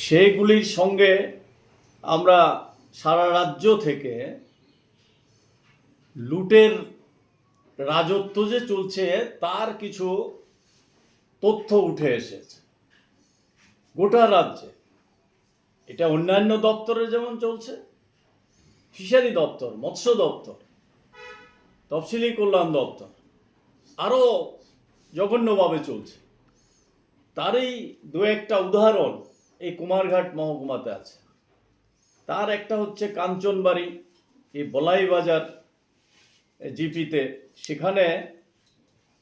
সেগুলির সঙ্গে আমরা সারা রাজ্য থেকে লুটের রাজত্ব যে চলছে তার কিছু তথ্য উঠে এসেছে গোটা রাজ্যে। এটা অন্যান্য দপ্তরে যেমন চলছে, ফিশারি দপ্তর, মৎস্য দপ্তর, তফসিলি কল্যাণ দপ্তর আরও জঘন্যভাবে চলছে। তারই দু একটা উদাহরণ এই কুমারঘাট মহকুমাতে আছে। তার একটা হচ্ছে কাঞ্চনবাড়ি, এই বলাই বাজার জিপিতে, সেখানে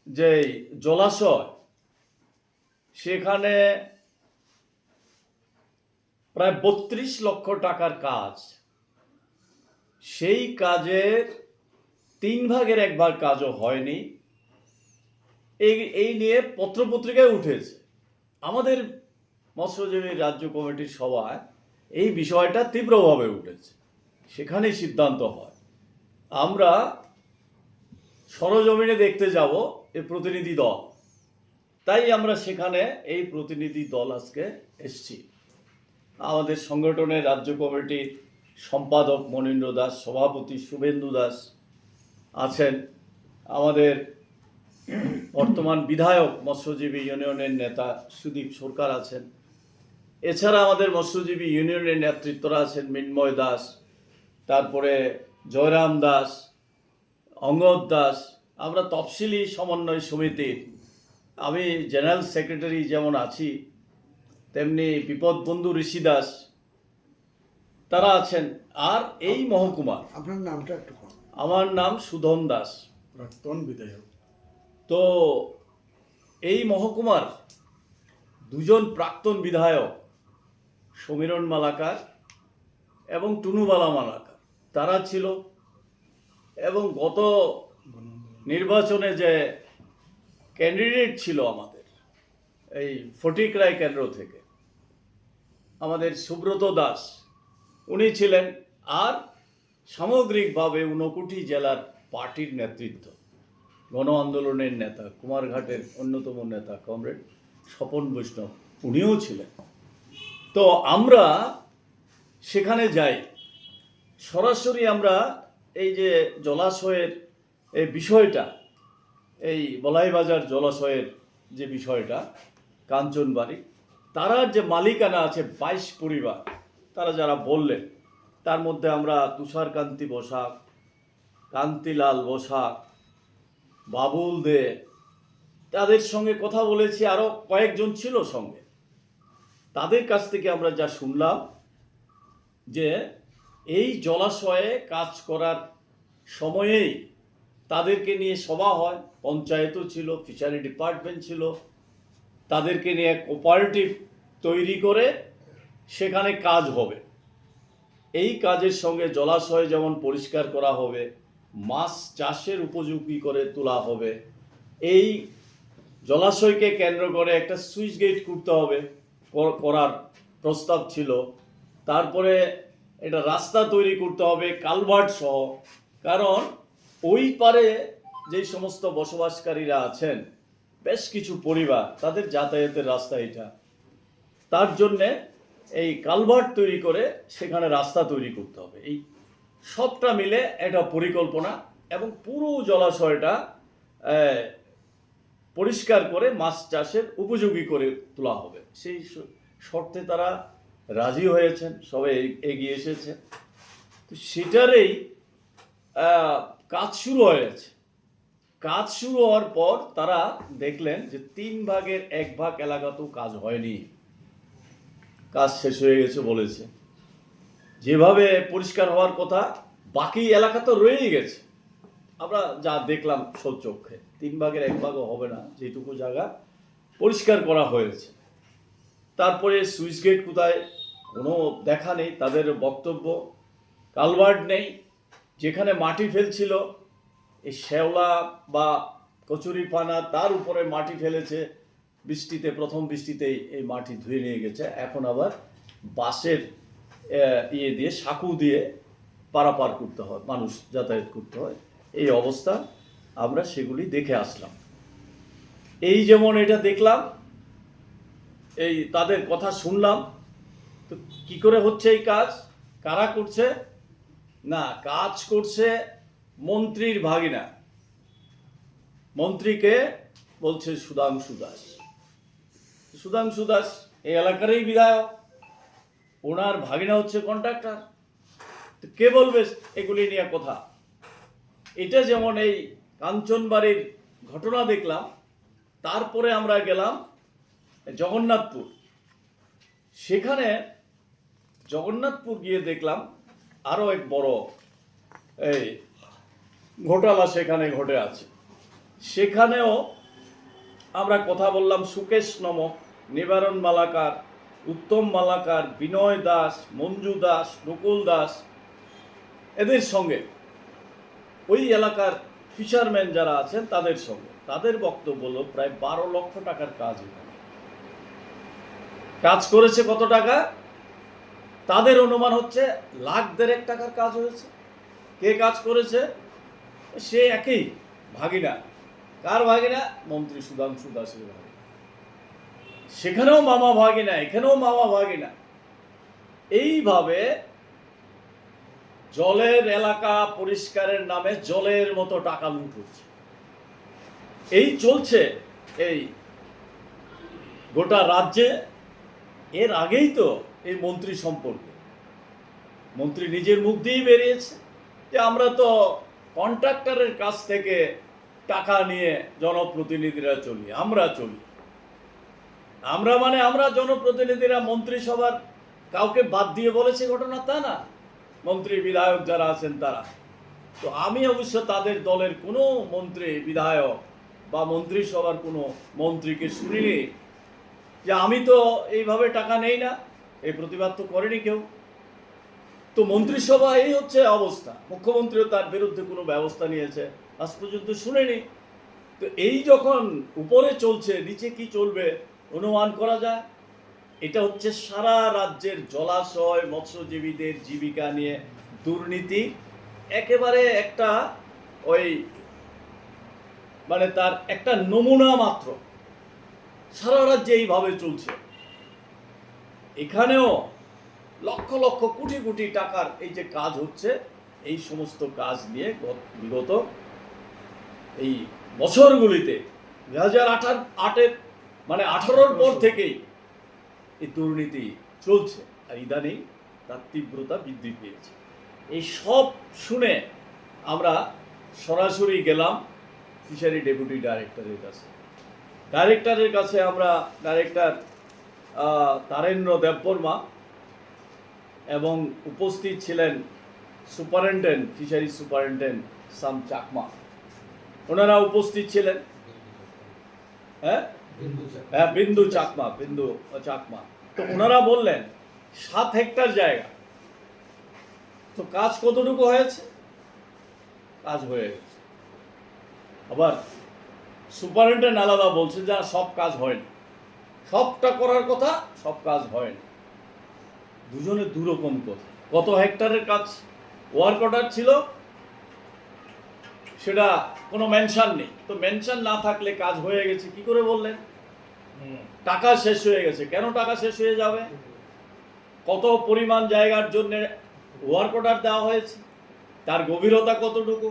যে জলাশয়, সেখানে প্রায় 32 লক্ষ টাকার কাজ। সেই কাজের 3 ভাগের 1 ভাগ কাজও হয়নি। এই নিয়ে পত্রপত্রিকায় উঠেছে। আমাদের মৎস্যজীবী রাজ্য কমিটির সভায় এই বিষয়টা তীব্রভাবে উঠেছে। সেখানেই সিদ্ধান্ত হয় আমরা সরজমিনে দেখতে যাব এই প্রতিনিধি দল। তাই আমরা সেখানে এই প্রতিনিধি দল আজকে এসছি। আমাদের সংগঠনের রাজ্য কমিটির সম্পাদক মনীন্দ্র দাস, সভাপতি শুভেন্দু দাস আছেন, আমাদের বর্তমান বিধায়ক মৎস্যজীবী ইউনিয়নের নেতা সুদীপ সরকার আছেন, এছাড়া আমাদের মৎস্যজীবী ইউনিয়নের নেতৃত্বরা আছেন মৃন্ময় দাস, তারপরে জয়রাম দাস, অঙ্গদ দাস। আমরা তফসিলি সমন্বয় সমিতির, আমি জেনারেল সেক্রেটারি যেমন আছি, তেমনি বিপদবন্ধু ঋষি দাস তারা আছেন। আর এই মহকুমা, আপনার নামটা একটু কম। আমার নাম সুধন দাস, প্রাক্তন বিধায়ক। তো এই মহকুমার দুজন প্রাক্তন বিধায়ক সমীরণ মালাকার এবং টুনুবালা মালাকার তারা ছিল, এবং গত নির্বাচনে যে ক্যান্ডিডেট ছিল আমাদের এই ফটিকরায় কেন্দ্র থেকে, আমাদের সুব্রত দাস উনি ছিলেন। আর সামগ্রিকভাবে 59 জেলার পার্টির নেতৃত্ব, গণ আন্দোলনের নেতা, কুমারঘাটের অন্যতম নেতা কমরেড স্বপন বৈষ্ণব উনিও ছিলেন। তো আমরা সেখানে যাই, সরাসরি আমরা এই যে জলাশয়ের এই বিষয়টা, এই বলাইবাজার জলাশয়ের যে বিষয়টা, কাঞ্চনবাড়ি, তারা যে মালিকানা আছে 22 পরিবার, তারা যারা বললেন, তার মধ্যে আমরা তুষারকান্তি বসাক, কান্তিলাল বসাক, বাবুল দে, তাদের সঙ্গে কথা বলেছি, আরও কয়েকজন ছিল সঙ্গে। তাদের কাছ থেকে আমরা যা শুনলাম যে এই জলাশয়ে কাজ করার সময়েই তাদেরকে নিয়ে সভা হয়, পঞ্চায়েতও ছিল, ফিশারি ডিপার্টমেন্ট ছিল, তাদেরকে নিয়ে কোঅপারেটিভ তৈরি করে সেখানে কাজ হবে। এই কাজের সঙ্গে জলাশয় যেমন পরিষ্কার করা হবে, মাছ চাষের উপযোগী করে তোলা হবে, এই জলাশয়কে কেন্দ্র করে একটা সুইচ গেট করতে হবে, করার প্রস্তাব ছিল। তারপরে এটা রাস্তা তৈরি করতে হবে কালভার্ট সহ, কারণ ওই পারে যেই সমস্ত বসবাসকারীরা আছেন, বেশ কিছু পরিবার, তাদের যাতায়াতের রাস্তা এটা, তার জন্যে এই কালভার্ট তৈরি করে সেখানে রাস্তা তৈরি করতে হবে। এই সবটা মিলে একটা পরিকল্পনা, এবং পুরো জলাশয়টা পরিষ্কার করে মাছ চাষের উপযোগী করে তোলা হবে। সেই শর্তে তারা রাজি হয়েছেন, সবাই এগিয়ে এসেছে। তো সেটারই কাজ শুরু হয়েছে। কাজ শুরু হওয়ার পর তারা দেখলেন যে 3 ভাগের 1 ভাগ এলাকাতেও কাজ হয়নি, কাজ শেষ হয়ে গেছে বলেছে। যেভাবে পরিষ্কার হওয়ার কথা, বাকি এলাকা তো রয়েই গেছে। আমরা যা দেখলাম সচক্ষে, 3 ভাগের 1 ভাগও হবে না, যেটুকু জায়গা পরিষ্কার করা হয়েছে। তারপরে সুইচ গেট কোথায়, কোনো দেখা নেই। তাদের বক্তব্য কালভার্ট নেই, যেখানে মাটি ফেলছিল এই শ্যাওলা বা কচুরিপানা, তার উপরে মাটি ফেলেছে বৃষ্টিতে, প্রথম বৃষ্টিতেই এই মাটি ধুয়ে নিয়ে গেছে। এখন আবার বাঁশের ইয়ে দিয়ে, সাঁকু দিয়ে পারাপার করতে হয়, মানুষ যাতায়াত করতে হয়, এই অবস্থা। আমরা সেগুলি দেখে আসলাম। এই যেমন এটা দেখলাম, এই তাদের কথা শুনলাম, তো কি করে হচ্ছে এই কাজ? কারা করছে? না, কাজ করছে মন্ত্রীর ভাগিনা। মন্ত্রীকে বলছে সুধাংশু দাস। সুধাংশু দাস এই এলাকারই বিধায়ক, ওনার ভাগিনা হচ্ছে কন্ট্রাক্টর। তো কে বলবে এগুলি নিয়ে কথা? এটা যেমন এই কাঞ্চনবাড়ির ঘটনা দেখলাম, তারপরে আমরা গেলাম জগন্নাথপুর। সেখানে জগন্নাথপুর গিয়ে দেখলাম আরো এক বড় এই ঘোটালা সেখানে ঘটে আছে। সেখানেও আমরা কথা বললাম সুকেশ নমক, নিবারণ মালাকার, উত্তম মালাকার, বিনয় দাস, মঞ্জু দাস, নকুল দাস, এদের সঙ্গে, ওই এলাকার ফিশারম্যান যারা আছেন তাদের সঙ্গে। তাদের বক্তব্য হলো প্রায় 12 লক্ষ টাকার কাজ। এখানে কাজ করেছে কত টাকা? তাদের অনুমান হচ্ছে 1,50,000 টাকার কাজ হয়েছে। কে কাজ করেছে? সে একই ভাগিনা। কার ভাগিনা? মন্ত্রী সুধাংশু দাসের ভাগিনা। সেখানেও মামা ভাগিনা, এখানেও মামা ভাগিনা। এইভাবে জলের এলাকা পরিষ্কারের নামে জলের মতো টাকা লুট হচ্ছে। এই চলছে এই গোটা রাজ্যে। এর আগেই তো এই মন্ত্রী সম্পর্কে মন্ত্রী নিজের মুখ দিয়েই বেরিয়েছে যে আমরা তো কন্ট্রাক্টরের কাছ থেকে টাকা নিয়ে জনপ্রতিনিধিরা চলি, আমরা চলি। আমরা মানে আমরা জনপ্রতিনিধিরা মন্ত্রিসভার কাউকে বাদ দিয়ে বলেছে ঘটনা তা না, মন্ত্রী বিধায়ক যারা আছেন তারা। তো আমি অবশ্য তাদের দলের কোনো মন্ত্রী বিধায়ক বা মন্ত্রিসভার কোনো মন্ত্রীকে শুনিনি যে আমি তো এইভাবে টাকা নেই না, এই প্রতিবাদ তো করেনি কেউ। তো মন্ত্রিসভা এই হচ্ছে অবস্থা। মুখ্যমন্ত্রীও তার বিরুদ্ধে কোনো ব্যবস্থা নিয়েছে আজ পর্যন্ত শুনেনি। তো এই যখন উপরে চলছে, নিচে কি চলবে অনুমান করা যায়। এটা হচ্ছে সারা রাজ্যের জলাশয় মৎস্যজীবীদের জীবিকা নিয়ে দুর্নীতি, একেবারে একটা ওই মানে তার একটা নমুনা মাত্র। সারা রাজ্যে এইভাবে চলছে। এখানেও লক্ষ লক্ষ কোটি কোটি টাকার এই যে কাজ হচ্ছে, এই সমস্ত কাজ নিয়ে বিগত এই বছরগুলিতে 2008 মানে 18-র পর থেকেই এই দুর্নীতি চলছে। আর ইদানিং তার তীব্রতা বৃদ্ধি পেয়েছে। এই সব শুনে আমরা সরাসরি গেলাম ফিশারি ডেপুটি ডাইরেক্টরের কাছে। ডাইরেক্টরের কাছে আমরা ডাইরেক্টর তারেন্দ্র দেববর্মা এবং উপস্থিত ছিলেন সুপারিনটেন্ডেন্ট, ফিশারি সুপারিনটেন্ডেন্ট সাম চাকমা, ওনারা উপস্থিত ছিলেন। হ্যাঁ, বিন্দু চাকমা। তো ওনারা বললেন 7 হেক্টর জায়গা। তো কাজ কতটুকু হয়েছে? কাজ হয়ে গেছে। আবার সুপারিনটেন্ডেন্ট আলাদা বলছে যে সব কাজ হয়নি, সবটা করার কথা, সব কাজ হয়নি। দুজনে দুরকম কথা। কত হেক্টরের কাজ ওয়ার্ক অর্ডার ছিল সেটা কোনো মেনশন নেই। তো মেনশন না থাকলে কাজ হয়ে গেছে কি করে বললেন? টাকা শেষ হয়ে গেছে। কেন টাকা শেষ হয়ে যাবে? কত পরিমাণ জায়গার জন্য ওয়ার্ক অর্ডার দেওয়া হয়েছে, তার গভীরতা কতটুকু,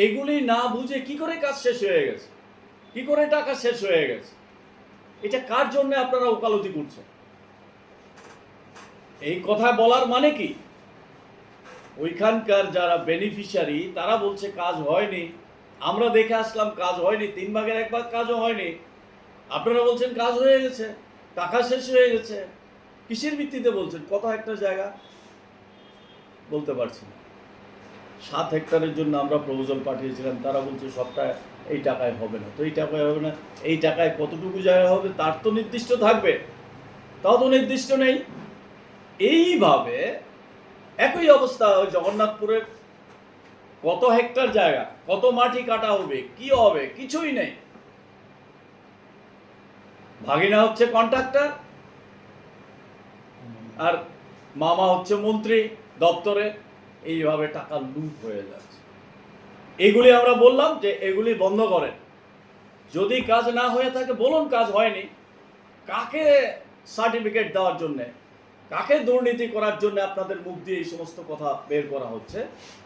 এগুলি না বুঝে কি করে কাজ শেষ হয়ে গেছে, কি করে টাকা শেষ হয়ে গেছে? এটা কার জন্য আপনারা ওকালতি করছেন? এই কথা বলার মানে কি? ওইখানকার যারা বেনিফিশিয়ারি তারা বলছে কাজ হয়নি, আমরা দেখে আসলাম কাজ হয়নি, 3 ভাগের 1 ভাগ কাজও হয়নি। আপনারা বলছেন কাজ হয়ে গেছে, টাকা শেষ হয়ে গেছে। কিসের ভিত্তিতে বলছেন? কত হেক্টর জায়গা বলতে পারছি না। 7 হেক্টরের জন্য আমরা প্রপোজাল পাঠিয়েছিলাম, তারা বলছে সবটা এই টাকায় হবে না। তো এই টাকায় হবে না, এই টাকায় কতটুকু জায়গা হবে তার তো নির্দিষ্ট থাকবে, তাও তো নির্দিষ্ট নেই। এইভাবে একই অবস্থা জগন্নাথপুরের কত হেক্টর জায়গা, কত মাটি কাটা হবে, কি হবে, কিছুই নেই। ভাগিনা হচ্ছে কন্ট্রাক্টর আর মামা হচ্ছে মন্ত্রী দপ্তরে। এইভাবে টাকা লুট হয়ে যাচ্ছে। এগুলি আমরা বললাম যে এগুলি বন্ধ করেন। যদি কাজ না হয়ে থাকে বলুন কাজ হয়নি, কাকে সার্টিফিকেট দেওয়ার জন্যে, কাকে দুর্নীতি করার জন্য আপনাদের মুখ দিয়ে এই সমস্ত কথা বের করা হচ্ছে,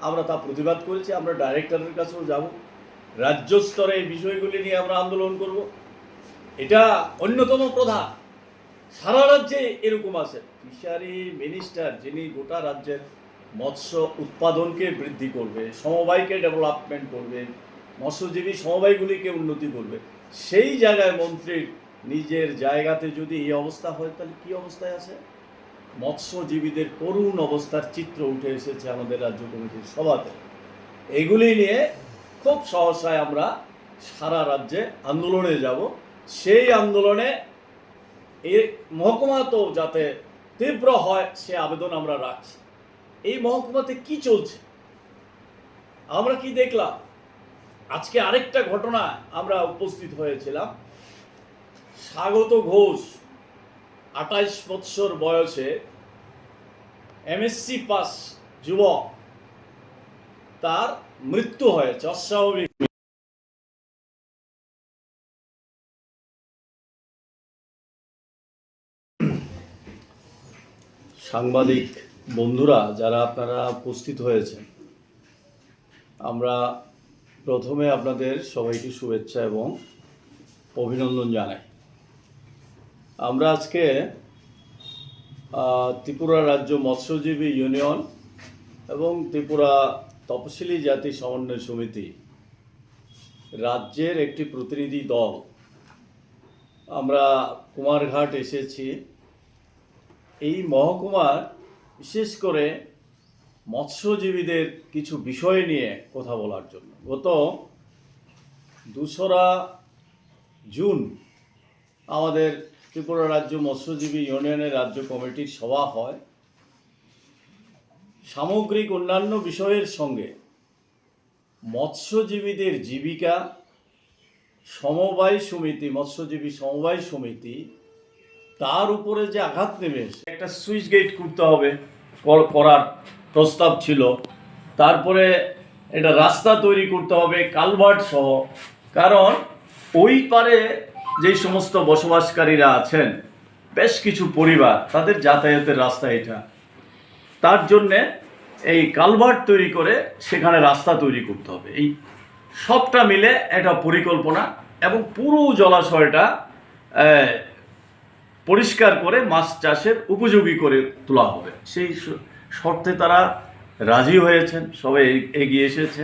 আমরা তা প্রতিবাদ করেছি। আমরা ডাইরেক্টরের কাছেও যাব, রাজ্য স্তরে এই বিষয়গুলি নিয়ে আমরা আন্দোলন করব। এটা অন্যতম প্রধান, সারা রাজ্যে এরকম আছে। ফিশারি মিনিস্টার, যিনি গোটা রাজ্যের মৎস্য উৎপাদনকে বৃদ্ধি করবে, সমবায়কে ডেভেলপমেন্ট করবে, মৎস্যজীবী সমবায়গুলিকে উন্নতি করবে, সেই জায়গায় মন্ত্রীর নিজের জায়গাতে যদি এই অবস্থা হয়, তাহলে কী অবস্থায় আছে? মৎস্যজীবীদের করুণ অবস্থার চিত্র উঠে এসেছে আমাদের রাজ্য কমিটির সভাতে। এগুলি নিয়ে খুব সহসায় আমরা সারা রাজ্যে আন্দোলনে যাব। সেই আন্দোলনে এই মহকুমা তো যাতে তীব্র হয় সে আবেদন আমরা রাখছি। এই মহকুমাতে কি চলছে, আমরা কি দেখলাম? আজকে আরেকটা ঘটনা আমরা উপস্থিত হয়েছিলাম। স্বাগত ঘোষ, 28 বৎসর বয়সে MSc পাস যুবক, তার মৃত্যু হয়েছে অস্বাভাবিক। সাংবাদিক বন্ধুরা যারা আপনারা উপস্থিত হয়েছেন, আমরা প্রথমে আপনাদের সবাইকে শুভেচ্ছা এবং অভিনন্দন জানাই। আমরা আজকে ত্রিপুরা রাজ্য মৎস্যজীবী ইউনিয়ন এবং ত্রিপুরা তপশিলি জাতি সমন্বয় সমিতি রাজ্যের একটি প্রতিনিধি দল আমরা কুমারঘাট এসেছি এই মহকুমার বিশেষ করে মৎস্যজীবীদের কিছু বিষয় নিয়ে কথা বলার জন্য। গত 2রা জুন আমাদের ত্রিপুরা রাজ্য মৎস্যজীবী ইউনিয়নের রাজ্য কমিটির সভা হয়। সামগ্রিক অন্যান্য বিষয়ের সঙ্গে মৎস্যজীবীদের জীবিকা সমবায় সমিতি, মৎস্যজীবী সমবায় সমিতি, তার উপরে যে আঘাত নেমে এসে একটা সুইচ গেট করতে হবে করার প্রস্তাব ছিল। তারপরে এটা রাস্তা তৈরি করতে হবে কালভার্ট সহ, কারণ ওই পারে যেই সমস্ত বসবাসকারীরা আছেন, বেশ কিছু পরিবার, তাদের যাতায়াতের রাস্তা এটা, তার জন্যে এই কালভার্ট তৈরি করে সেখানে রাস্তা তৈরি করতে হবে। এই সবটা মিলে একটা পরিকল্পনা এবং পুরো জলাশয়টা পরিষ্কার করে মাছ চাষের উপযোগী করে তোলা হবে। সেই শর্তে তারা রাজি হয়েছেন, সবাই এগিয়ে এসেছে।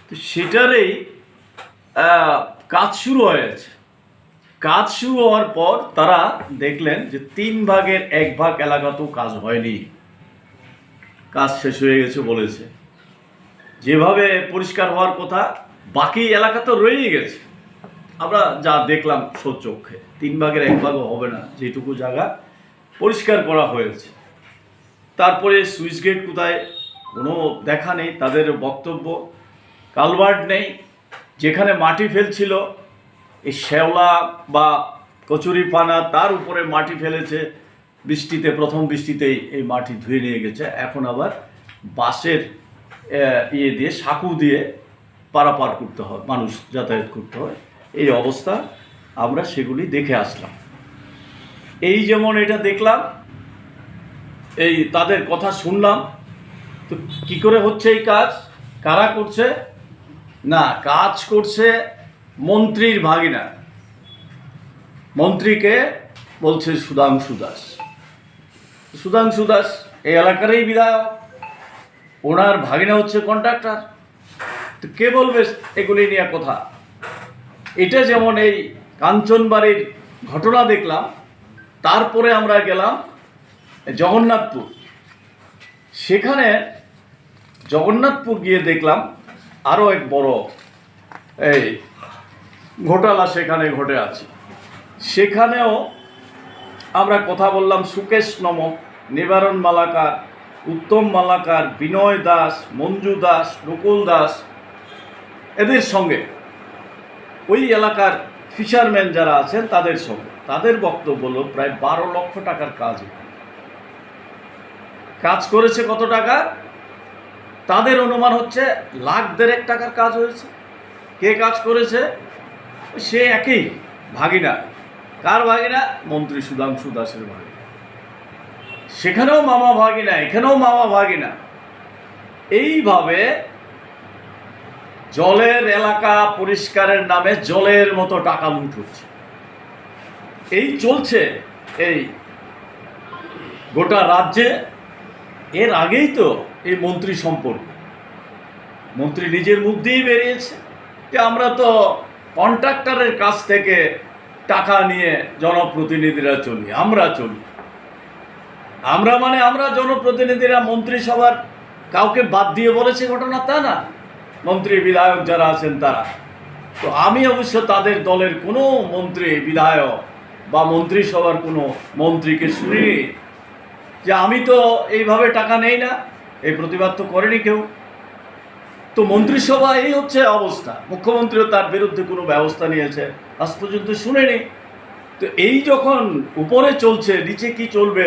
তো সেটারই কাজ শুরু হয়েছে। কাজ শুরু হওয়ার পর তারা দেখলেন যে 3 ভাগের 1 ভাগ এলাকাতেও কাজ হয়নি, কাজ শেষ হয়ে গেছে বলেছে। যেভাবে পরিষ্কার হওয়ার কথা বাকি এলাকা তো রয়েই গেছে। আমরা যা দেখলাম সচক্ষে 3 ভাগের 1 ভাগও হবে না, যেটুকু জায়গা পরিষ্কার করা হয়েছে। তারপরে সুইচ গেট কোথায়, কোনো দেখা নেই। তাদের বক্তব্য কালভার্ট নেই, যেখানে মাটি ফেলছিল এই শ্যাওলা বা কচুরিপানা, তার উপরে মাটি ফেলেছে বৃষ্টিতে, প্রথম বৃষ্টিতেই এই মাটি ধুয়ে নিয়ে গেছে। এখন আবার বাঁশের ইয়ে দিয়ে, সাঁকু দিয়ে পারাপার করতে হয়, মানুষ যাতায়াত করতে হয়। এই অবস্থা, আমরা সেগুলি দেখে আসলাম। এই যেমন এটা দেখলাম, এই তাদের কথা শুনলাম। তো কী করে হচ্ছে এই কাজ, কারা করছে? না, কাজ করছে মন্ত্রীর ভাগিনা। মন্ত্রীকে বলছে সুধাংশু দাস। সুধাংশু দাস এই এলাকারই বিধায়ক, ওনার ভাগিনা হচ্ছে কন্ট্রাক্টর। তো কে বলবে এগুলি নিয়ে কথা? এটা যেমন এই কাঞ্চনবাড়ির ঘটনা দেখলাম, তারপরে আমরা গেলাম জগন্নাথপুর। সেখানে জগন্নাথপুর গিয়ে দেখলাম আরও এক বড় এই ঘোটালা সেখানে ঘটে আছে। সেখানেও আমরা কথা বললাম সুকেশ নমক, নিবারণ মালাকার, উত্তম মালাকার, বিনয় দাস, মঞ্জু দাস, নকুল দাস, এদের সঙ্গে, ওই এলাকার ফিশারম্যান যারা আছেন তাদের সঙ্গে। তাদের বক্তব্য হলো প্রায় 12 লক্ষ টাকার কাজ। কাজ করেছে কত টাকা? তাদের অনুমান হচ্ছে 1,50,000 টাকার কাজ হয়েছে। কে কাজ করেছে? সে একই ভাগিনা, কার ভাগিনা? মন্ত্রী সুধাংশু দাসের ভাগিনা। সেখানেও মামা ভাগিনা, এখানেও মামা ভাগিনা। এইভাবে জলের এলাকা পরিষ্কারের নামে জলের মতো টাকা লুট হচ্ছে। এই চলছে এই গোটা রাজ্যে। এর আগেই তো এই মন্ত্রী সম্পর্ক, মন্ত্রী নিজের মুখ দিয়েই বেরিয়েছে যে আমরা তো কন্ট্রাক্টরের কাছ থেকে টাকা নিয়ে জনপ্রতিনিধিরা চলি, আমরা চলি। আমরা মানে আমরা জনপ্রতিনিধিরা মন্ত্রিসভার কাউকে বাদ দিয়ে বলেছে ঘটনা তা না, মন্ত্রী বিধায়ক যারা আছেন তারা। তো আমি অবশ্য তাদের দলের কোনো মন্ত্রী বিধায়ক বা মন্ত্রিসভার কোনো মন্ত্রীকে শুনিনি যে আমি তো এইভাবে টাকা নেই না, এই প্রতিবাদ তো করেনি কেউ। তো মন্ত্রিসভা এই হচ্ছে অবস্থা। মুখ্যমন্ত্রীও তার বিরুদ্ধে কোনো ব্যবস্থা নিয়েছে আজ পর্যন্ত শুনেনি। তো এই যখন উপরে চলছে, নিচে কি চলবে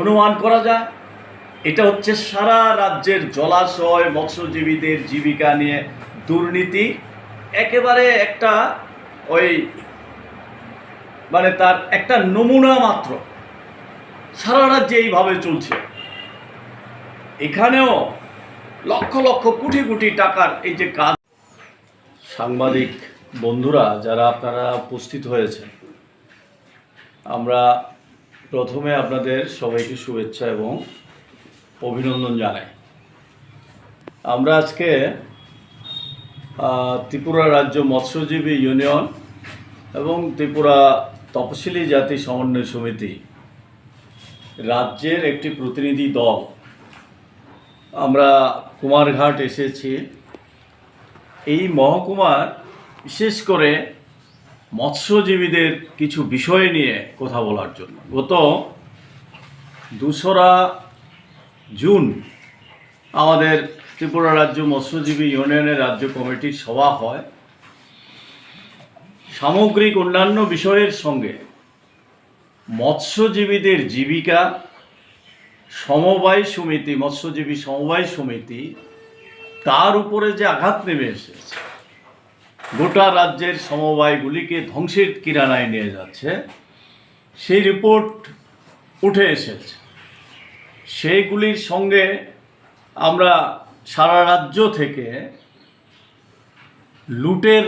অনুমান করা যায়। এটা হচ্ছে সারা রাজ্যের জলাশয় মৎস্যজীবীদের জীবিকা নিয়ে দুর্নীতি, একেবারে একটা ওই মানে তার একটা নমুনা মাত্র। সারা রাজ্যে এইভাবে চলছে। এখানেও লক্ষ লক্ষ কোটি কোটি টাকার এই যে কাজ। সাংবাদিক বন্ধুরা যারা আপনারা উপস্থিত হয়েছেন, আমরা প্রথমে আপনাদের সবাইকে শুভেচ্ছা এবং অভিনন্দন জানাই। আমরা আজকে ত্রিপুরা রাজ্য মৎস্যজীবী ইউনিয়ন এবং ত্রিপুরা তপশিলি জাতি সমন্বয় সমিতি রাজ্যের একটি প্রতিনিধি দল আমরা কুমারঘাট এসেছি। এই মহকুমার বিশেষ করে মৎস্যজীবীদের কিছু বিষয় নিয়ে কথা বলার জন্য। গত 2রা জুন আমাদের ত্রিপুরা রাজ্য মৎস্যজীবী ইউনিয়নের রাজ্য কমিটির সভা হয়। সামগ্রিক অন্যান্য বিষয়ের সঙ্গে মৎস্যজীবীদের জীবিকা সমবায় সমিতি, মৎস্যজীবী সমবায় সমিতি, তার উপরে যে আঘাত নেমে এসেছে, গোটা রাজ্যের সমবায়গুলিকে ধ্বংসের কিনারায় নিয়ে যাচ্ছে, সেই রিপোর্ট উঠে এসেছে। সেইগুলির সঙ্গে আমরা সারা রাজ্য থেকে লুটের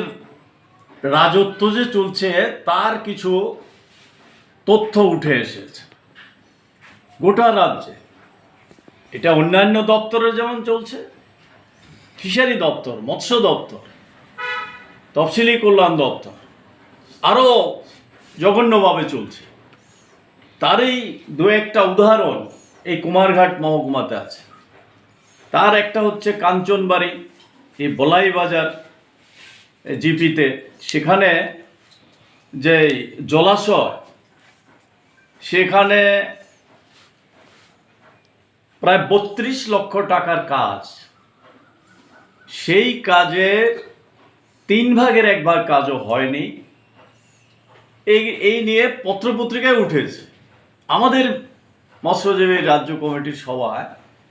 রাজত্ব যে চলছে তার কিছু তথ্য উঠে এসেছে গোটা রাজ্যে। এটা অন্যান্য দপ্তরে যেমন চলছে, ফিশারি দপ্তর, মৎস্য দপ্তর, তফসিলি কল্যাণ দপ্তর আরও জঘন্যভাবে চলছে। তারই দু একটা উদাহরণ এই কুমারঘাট মহকুমাতে আছে। তার একটা হচ্ছে কাঞ্চনবাড়ি, এই বলাই বাজার জিপিতে, সেখানে যে জলাশয়, সেখানে প্রায় 32 লক্ষ টাকার কাজ। সেই কাজের 3 ভাগের 1 ভাগ কাজও হয়নি। এই নিয়ে পত্রপত্রিকায় উঠেছে। আমাদের মৎস্যজীবী রাজ্য কমিটির সভায়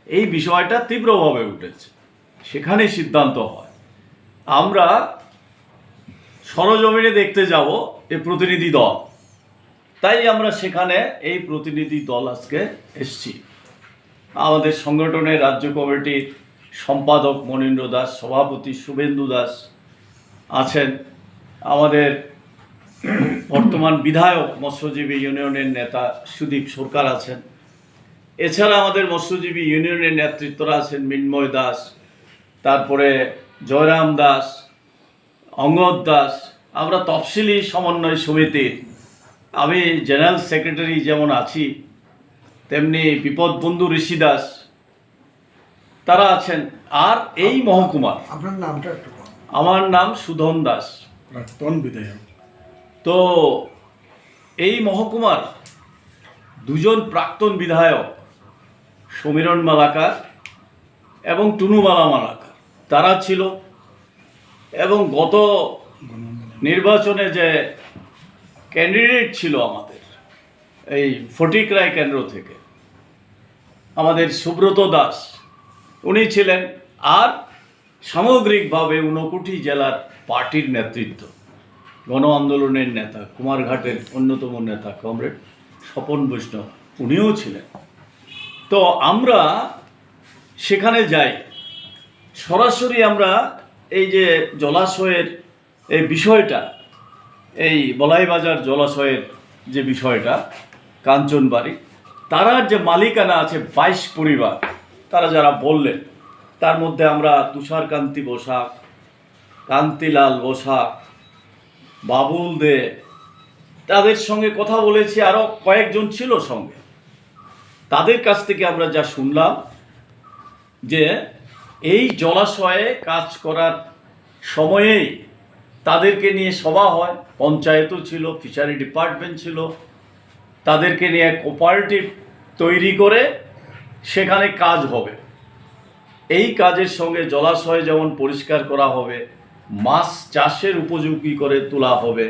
এই বিষয়টা তীব্রভাবে উঠেছে। সেখানে সিদ্ধান্ত হয় আমরা সরজমিনে দেখতে যাব এই প্রতিনিধি দল। তাই আমরা সেখানে এই প্রতিনিধি দল আজকে এসছি। আমাদের সংগঠনের রাজ্য কমিটির সম্পাদক মনীন্দ্র দাস, সভাপতি শুভেন্দু দাস আছেন, আমাদের বর্তমান বিধায়ক মৎস্যজীবী ইউনিয়নের নেতা সুদীপ সরকার আছেন, এছাড়া আমাদের মৎস্যজীবী ইউনিয়নের নেতৃত্বরা আছেন মিন্ময় দাস, তারপরে জয়রাম দাস, অঙ্গদ দাস। আমরা তফসিলি সমন্বয় সমিতির, আমি জেনারেল সেক্রেটারি যেমন আছি, তেমনি বিপদ বন্ধু ঋষি দাস তারা আছেন। আর এই মহকুমা, আপনার নামটা একটু কম। আমার নাম সুধন দাস, প্রাক্তন বিধায়ক। তো এই মহকুমার 2জন প্রাক্তন বিধায়ক সমীরণ মালাকার এবং টুনুবালা মালাকার তারা ছিল। এবং গত নির্বাচনে যে ক্যান্ডিডেট ছিল আমাদের এই ফটিকরায় কেন্দ্র থেকে, আমাদের সুব্রত দাস, উনি ছিলেন। আর সামগ্রিকভাবে 59 জেলার পার্টির নেতৃত্ব। গণ আন্দোলনের নেতা, কুমারঘাটের অন্যতম নেতা কমরেড স্বপন বৈষ্ণব, উনিও ছিলেন। তো আমরা সেখানে যাই, সরাসরি আমরা এই যে জলাশয়ের এই বিষয়টা, এই বলাইবাজার জলাশয়ের যে বিষয়টা, কাঞ্চনবাড়ি, তারার যে মালিকানা আছে 22 পরিবার, তারা যারা বললেন, তার মধ্যে আমরা তুষারকান্তি বসাক, কান্তিলাল বসাক, বাবুল দে, তাদের সঙ্গে কথা বলেছি, আরও কয়েকজন ছিল সঙ্গে। তাদের কাছ থেকে আমরা যা শুনলাম যে এই জলাশয়ে কাজ করার সময়েই তাদেরকে নিয়ে সভা হয়, পঞ্চায়েতও ছিল, ফিশারি ডিপার্টমেন্ট ছিল, তাদেরকে নিয়ে কোঅপারেটিভ তৈরি করে সেখানে কাজ হবে। এই কাজের সঙ্গে জলাশয় যেমন পরিষ্কার করা হবে, মাছ চাষের উপযোগী করে তোলা হবে।